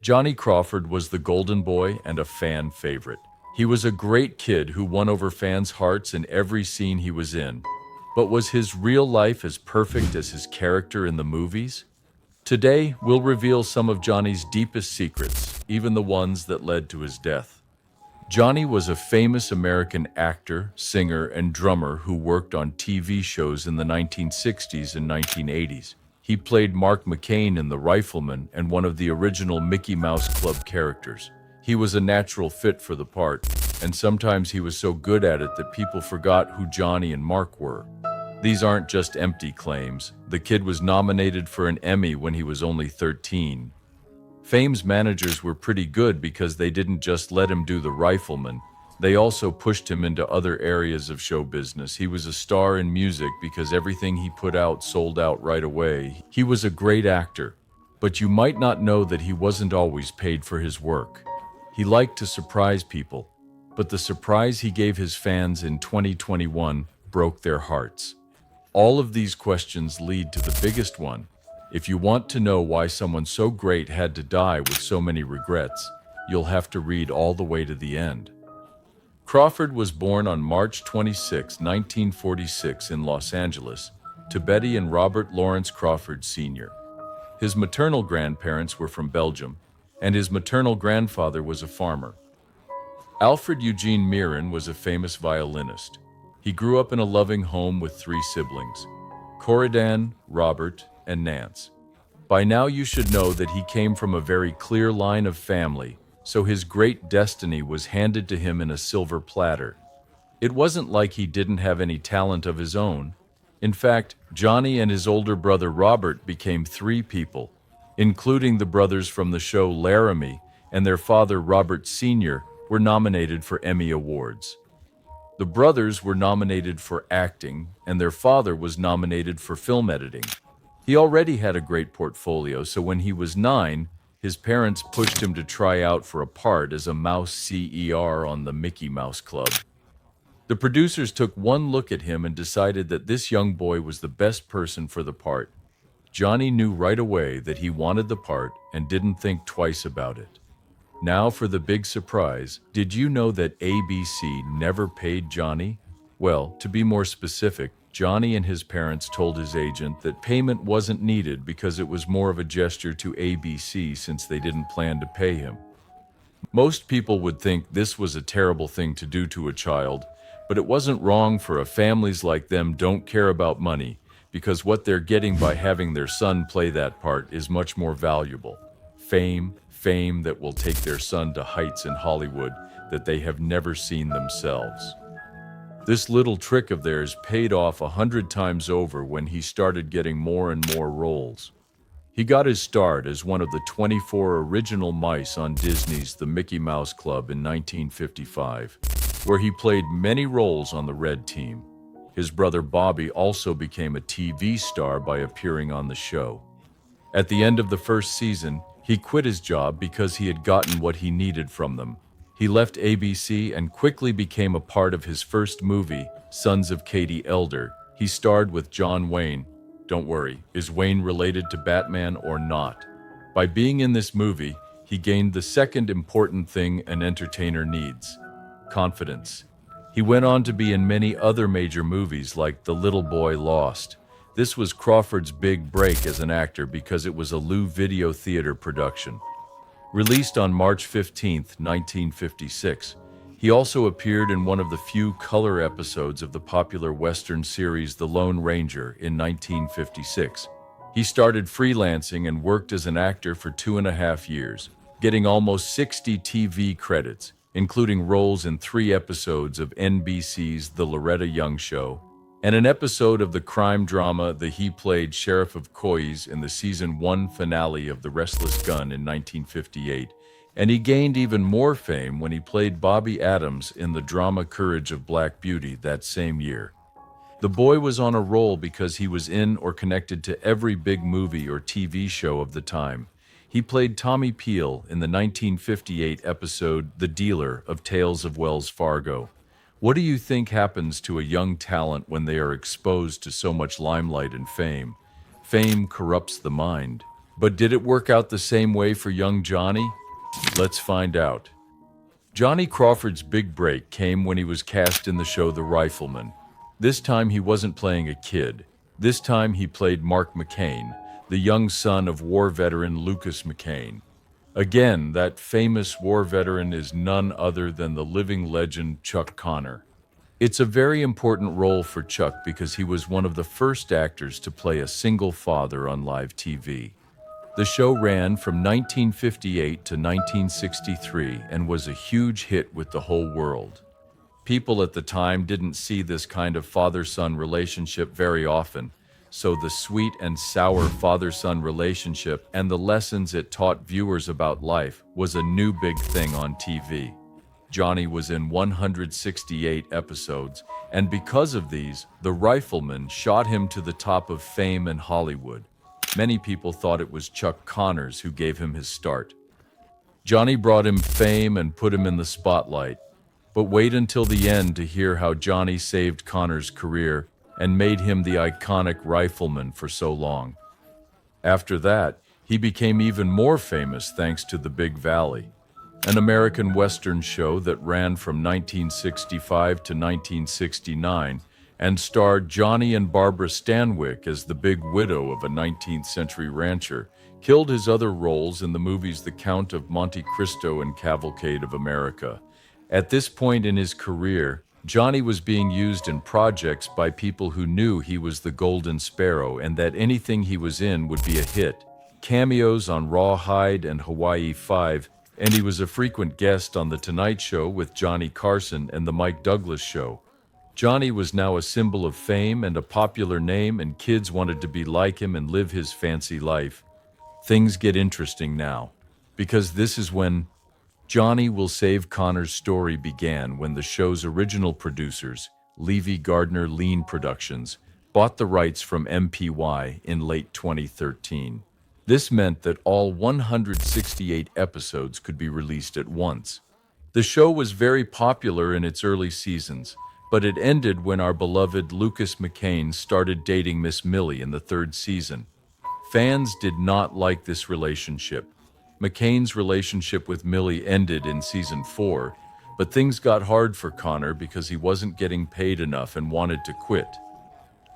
Johnny Crawford was the golden boy and a fan favorite. He was a great kid who won over fans' hearts in every scene he was in. But was his real life as perfect as his character in the movies? Today, we'll reveal some of Johnny's deepest secrets, even the ones that led to his death. Johnny was a famous American actor, singer, and drummer who worked on TV shows in the 1960s and 1980s. He played Mark McCain in The Rifleman and one of the original Mickey Mouse Club characters. He was a natural fit for the part, and sometimes he was so good at it that people forgot who Johnny and Mark were. These aren't just empty claims. The kid was nominated for an Emmy when he was only 13. Fame's managers were pretty good because they didn't just let him do The Rifleman. They also pushed him into other areas of show business. He was a star in music because everything he put out sold out right away. He was a great actor, but you might not know that he wasn't always paid for his work. He liked to surprise people, but the surprise he gave his fans in 2021 broke their hearts. All of these questions lead to the biggest one. If you want to know why someone so great had to die with so many regrets, you'll have to read all the way to the end. Crawford was born on March 26, 1946 in Los Angeles, to Betty and Robert Lawrence Crawford Sr. His maternal grandparents were from Belgium, and his maternal grandfather was a farmer. Alfred Eugene Mirren was a famous violinist. He grew up in a loving home with 3 siblings, Corridan, Robert, and Nance. By now you should know that he came from a very clear line of family, so his great destiny was handed to him in a silver platter. It wasn't like he didn't have any talent of his own. In fact, Johnny and his older brother Robert became 3 people, including the brothers from the show Laramie, and their father Robert Sr. were nominated for Emmy Awards. The brothers were nominated for acting, and their father was nominated for film editing. He already had a great portfolio, so when he was 9, his parents pushed him to try out for a part as a mouse CER on the Mickey Mouse Club. The producers took one look at him and decided that this young boy was the best person for the part. Johnny knew right away that he wanted the part and didn't think twice about it. Now for the big surprise. Did you know that ABC never paid Johnny? Well, to be more specific, Johnny and his parents told his agent that payment wasn't needed because it was more of a gesture to ABC since they didn't plan to pay him. Most people would think this was a terrible thing to do to a child, but it wasn't wrong for families like them don't care about money, because what they're getting by having their son play that part is much more valuable. Fame that will take their son to heights in Hollywood that they have never seen themselves. This little trick of theirs paid off 100 times over when he started getting more and more roles. He got his start as one of the 24 original mice on Disney's The Mickey Mouse Club in 1955, where he played many roles on the Red Team. His brother Bobby also became a TV star by appearing on the show. At the end of the first season, he quit his job because he had gotten what he needed from them. He left ABC and quickly became a part of his first movie, Sons of Katie Elder. He starred with John Wayne. Don't worry, is Wayne related to Batman or not? By being in this movie, he gained the second important thing an entertainer needs: confidence. He went on to be in many other major movies like The Little Boy Lost. This was Crawford's big break as an actor because it was a Lou Video Theater production. Released on March 15, 1956, he also appeared in one of the few color episodes of the popular Western series The Lone Ranger in 1956. He started freelancing and worked as an actor for 2.5 years, getting almost 60 TV credits, including roles in 3 episodes of NBC's The Loretta Young Show, and an episode of the crime drama He played Sheriff of Coys in the season 1 finale of The Restless Gun in 1958, and he gained even more fame when he played Bobby Adams in the drama Courage of Black Beauty that same year. The boy was on a roll because he was in or connected to every big movie or TV show of the time. He played Tommy Peel in the 1958 episode The Dealer of Tales of Wells Fargo. What do you think happens to a young talent when they are exposed to so much limelight and fame? Fame corrupts the mind. But did it work out the same way for young Johnny? Let's find out. Johnny Crawford's big break came when he was cast in the show The Rifleman. This time he wasn't playing a kid. This time he played Mark McCain, the young son of war veteran Lucas McCain. Again, that famous war veteran is none other than the living legend Chuck Connor. It's a very important role for Chuck because he was one of the first actors to play a single father on live TV. The show ran from 1958 to 1963 and was a huge hit with the whole world. People at the time didn't see this kind of father-son relationship very often, so the sweet and sour father-son relationship and the lessons it taught viewers about life was a new big thing on TV. Johnny was in 168 episodes, and because of these, The Rifleman shot him to the top of fame in Hollywood. Many people thought it was Chuck Connors who gave him his start. Johnny brought him fame and put him in the spotlight, but wait until the end to hear how Johnny saved Connor's career and made him the iconic Rifleman for so long. After that, he became even more famous thanks to The Big Valley, an American Western show that ran from 1965 to 1969 and starred Johnny and Barbara Stanwyck as the big widow of a 19th century rancher, killed his other roles in the movies The Count of Monte Cristo and Cavalcade of America. At this point in his career, Johnny was being used in projects by people who knew he was the Golden Sparrow and that anything he was in would be a hit. Cameos on Rawhide and Hawaii 5, and he was a frequent guest on The Tonight Show with Johnny Carson and The Mike Douglas Show. Johnny was now a symbol of fame and a popular name, and kids wanted to be like him and live his fancy life. Things get interesting now, because this is when Johnny Will Save Connor's story began, when the show's original producers, Levy Gardner Lean Productions, bought the rights from MPY in late 2013. This meant that all 168 episodes could be released at once. The show was very popular in its early seasons, but it ended when our beloved Lucas McCain started dating Miss Millie in the third season. Fans did not like this relationship. McCain's relationship with Millie ended in season 4, but things got hard for Connor because he wasn't getting paid enough and wanted to quit.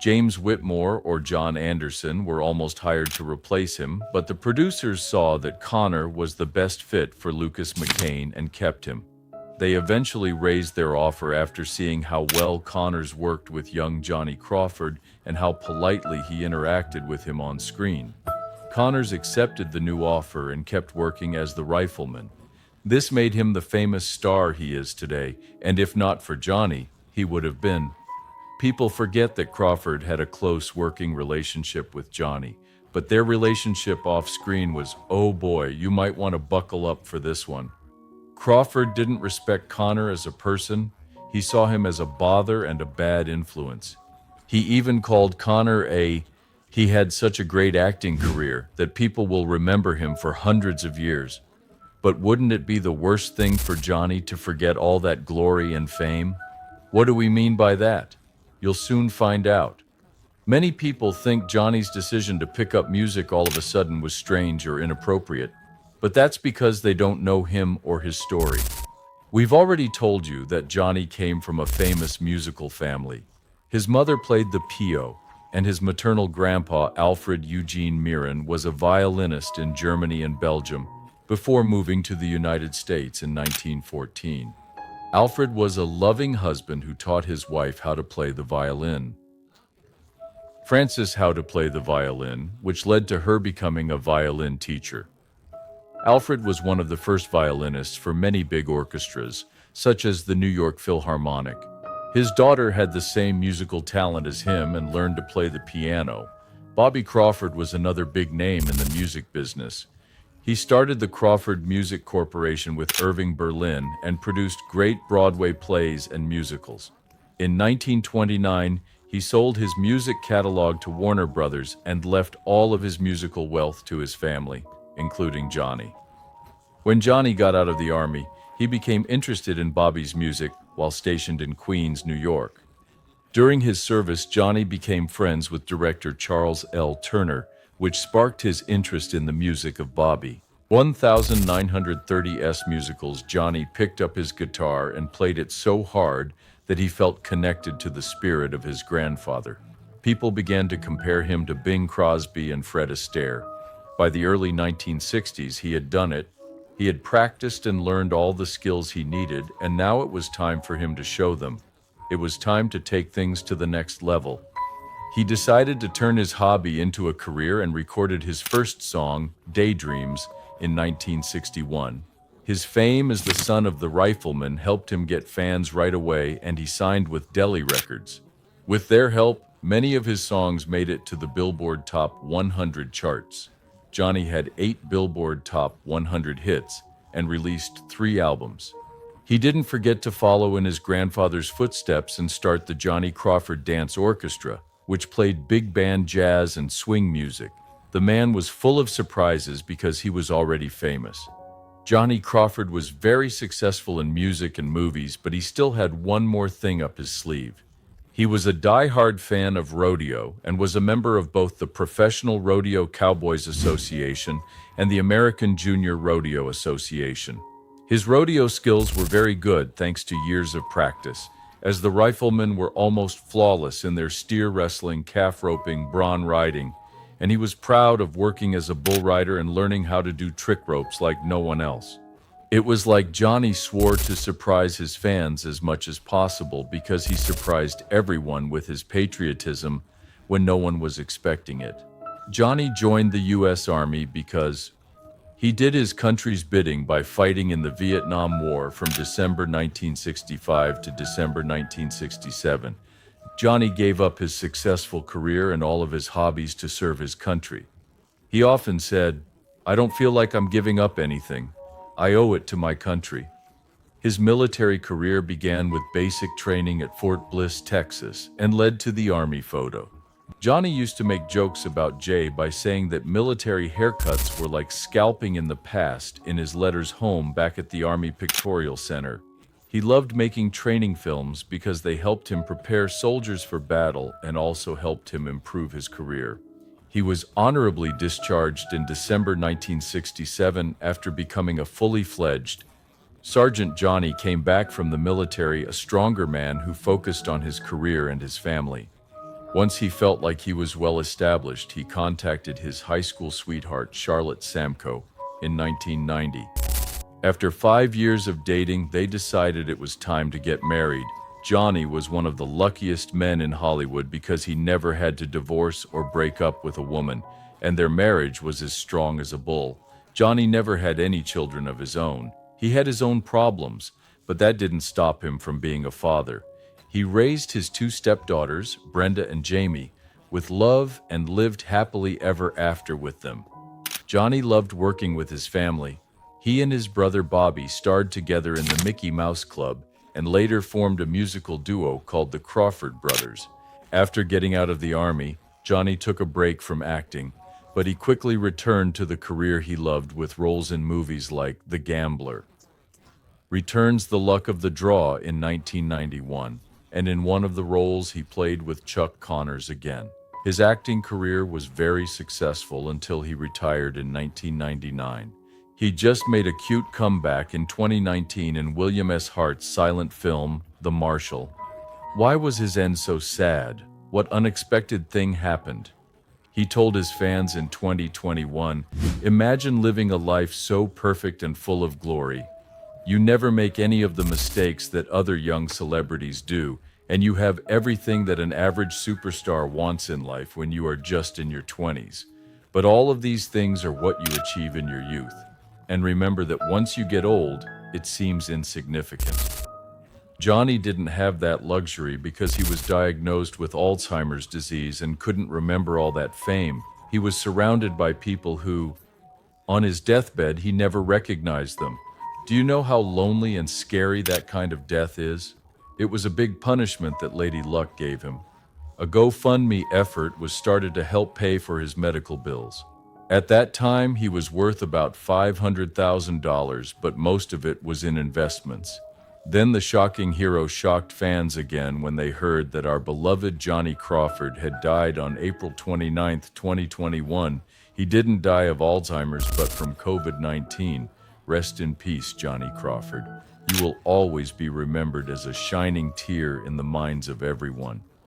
James Whitmore or John Anderson were almost hired to replace him, but the producers saw that Connor was the best fit for Lucas McCain and kept him. They eventually raised their offer after seeing how well Connors worked with young Johnny Crawford and how politely he interacted with him on screen. Connors accepted the new offer and kept working as the Rifleman. This made him the famous star he is today, and if not for Johnny, he would have been. People forget that Crawford had a close working relationship with Johnny, but their relationship off-screen was, oh boy, you might want to buckle up for this one. Crawford didn't respect Connor as a person. He saw him as a bother and a bad influence. He even called Connor he had such a great acting career that people will remember him for hundreds of years. But wouldn't it be the worst thing for Johnny to forget all that glory and fame? What do we mean by that? You'll soon find out. Many people think Johnny's decision to pick up music all of a sudden was strange or inappropriate, but that's because they don't know him or his story. We've already told you that Johnny came from a famous musical family. His mother played the pio, and his maternal grandpa, Alfred Eugene Mirren, was a violinist in Germany and Belgium before moving to the United States in 1914. Alfred was a loving husband who taught his wife how to play the violin. Frances how to play the violin, which led to her becoming a violin teacher. Alfred was one of the first violinists for many big orchestras, such as the New York Philharmonic. His daughter had the same musical talent as him and learned to play the piano. Bobby Crawford was another big name in the music business. He started the Crawford Music Corporation with Irving Berlin and produced great Broadway plays and musicals. In 1929, he sold his music catalog to Warner Brothers and left all of his musical wealth to his family, including Johnny. When Johnny got out of the Army, he became interested in Bobby's music while stationed in Queens, New York. During his service, Johnny became friends with director Charles L. Turner, which sparked his interest in the music of Bobby. 1930s musicals, Johnny picked up his guitar and played it so hard that he felt connected to the spirit of his grandfather. People began to compare him to Bing Crosby and Fred Astaire. By the early 1960s, he had done it. He had practiced and learned all the skills he needed, and now it was time for him to show them. It was time to take things to the next level. He decided to turn his hobby into a career and recorded his first song, Daydreams, in 1961. His fame as the son of the Rifleman helped him get fans right away, and he signed with Deli Records. With their help, many of his songs made it to the Billboard Top 100 charts. Johnny had 8 Billboard Top 100 hits and released 3 albums. He didn't forget to follow in his grandfather's footsteps and start the Johnny Crawford Dance Orchestra, which played big band jazz and swing music. The man was full of surprises because he was already famous. Johnny Crawford was very successful in music and movies, but he still had one more thing up his sleeve. He was a die-hard fan of rodeo and was a member of both the Professional Rodeo Cowboys Association and the American Junior Rodeo Association. His rodeo skills were very good thanks to years of practice, as the Riflemen were almost flawless in their steer wrestling, calf roping, brawn riding, and he was proud of working as a bull rider and learning how to do trick ropes like no one else. It was like Johnny swore to surprise his fans as much as possible because he surprised everyone with his patriotism when no one was expecting it. Johnny joined the U.S. Army because he did his country's bidding by fighting in the Vietnam War from December 1965 to December 1967. Johnny gave up his successful career and all of his hobbies to serve his country. He often said, "I don't feel like I'm giving up anything. I owe it to my country." His military career began with basic training at Fort Bliss, Texas, and led to the Army photo. Johnny used to make jokes about Jay by saying that military haircuts were like scalping in the past in his letters home back at the Army Pictorial Center. He loved making training films because they helped him prepare soldiers for battle and also helped him improve his career. He was honorably discharged in December 1967 after becoming a fully fledged Sergeant. Johnny came back from the military a stronger man who focused on his career and his family. Once he felt like he was well established, he contacted his high school sweetheart, Charlotte Samko, in 1990. After 5 years of dating, they decided it was time to get married. Johnny was one of the luckiest men in Hollywood because he never had to divorce or break up with a woman, and their marriage was as strong as a bull. Johnny never had any children of his own. He had his own problems, but that didn't stop him from being a father. He raised his 2 stepdaughters, Brenda and Jamie, with love and lived happily ever after with them. Johnny loved working with his family. He and his brother Bobby starred together in the Mickey Mouse Club and later formed a musical duo called the Crawford Brothers. After getting out of the Army, Johnny took a break from acting, but he quickly returned to the career he loved with roles in movies like The Gambler, Returns the Luck of the Draw in 1991, and in one of the roles he played with Chuck Connors again. His acting career was very successful until he retired in 1999. He just made a cute comeback in 2019 in William S. Hart's silent film, The Marshal. Why was his end so sad? What unexpected thing happened? He told his fans in 2021, "Imagine living a life so perfect and full of glory. You never make any of the mistakes that other young celebrities do, and you have everything that an average superstar wants in life when you are just in your 20s. But all of these things are what you achieve in your youth. And remember that once you get old, it seems insignificant." Johnny didn't have that luxury because he was diagnosed with Alzheimer's disease and couldn't remember all that fame. He was surrounded by people who, on his deathbed, he never recognized them. Do you know how lonely and scary that kind of death is? It was a big punishment that Lady Luck gave him. A GoFundMe effort was started to help pay for his medical bills. At that time, he was worth about $500,000, but most of it was in investments. Then the shocking hero shocked fans again when they heard that our beloved Johnny Crawford had died on April 29, 2021, He didn't die of Alzheimer's, but from COVID-19. Rest in peace, Johnny Crawford. You will always be remembered as a shining tear in the minds of everyone.